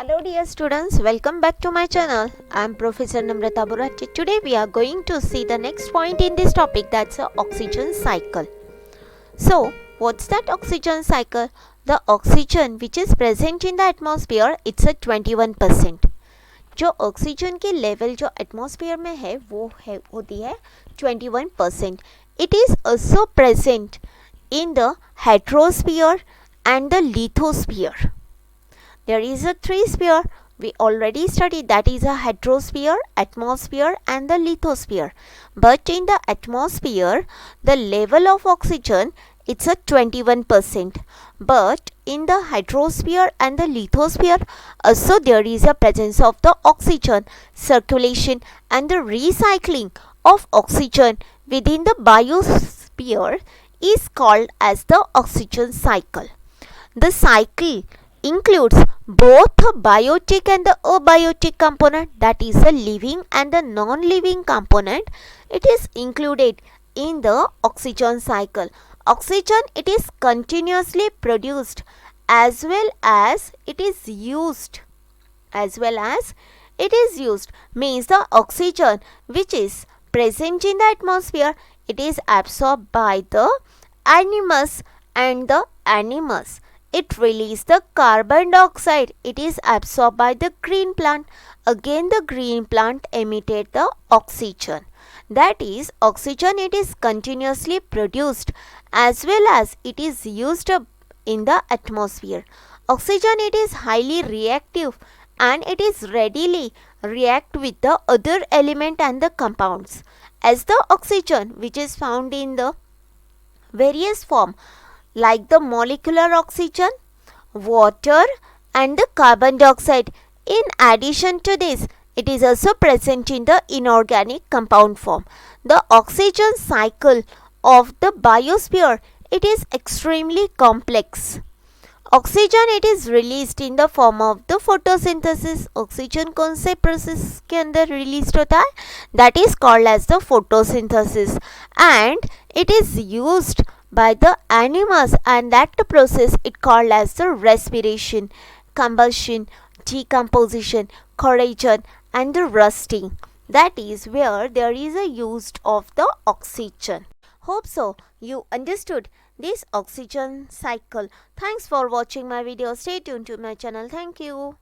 Hello dear students, welcome back to my channel. I am Professor Namrata Burati. Today we are going to see the next point in this topic, that's the oxygen cycle. So what's that oxygen cycle? The oxygen which is present in the atmosphere, it's a 21%. जो oxygen की level जो atmosphere में है वो है होती है 21%. It is also present in the heterosphere and the lithosphere. There is a three sphere we already studied, that is a heterosphere, atmosphere and the lithosphere. But in the atmosphere the level of oxygen it's a 21%. But in the heterosphere and the lithosphere also there is a presence of the oxygen circulation and the recycling of oxygen within the biosphere is called as the oxygen cycle. The cycle includes both a biotic and the abiotic component, that is a living and the non-living component. It is included in the oxygen cycle. Oxygen, it is continuously produced as well as it is used. Means the oxygen which is present in the atmosphere, it is absorbed by the animals and the animals. It releases the carbon dioxide. It is absorbed by the green plant. Again the green plant emitted the oxygen. That is, oxygen it is continuously produced as well as it is used in the atmosphere. Oxygen it is highly reactive and it is readily react with the other element and the compounds. As the oxygen which is found in the various form like the molecular oxygen, water and the carbon dioxide. In addition to this, it is also present in the inorganic compound form. The oxygen cycle of the biosphere, it is extremely complex. Oxygen it is released in the form of the photosynthesis. Oxygen कौन से process के अंदर release होता है? That is called as the photosynthesis and it is used by the animals, and that process it called as the respiration, combustion, decomposition, corrosion and the rusting. That is where there is a use of the oxygen. Hope so you understood this oxygen cycle. Thanks for watching my video. Stay tuned to my channel. Thank you.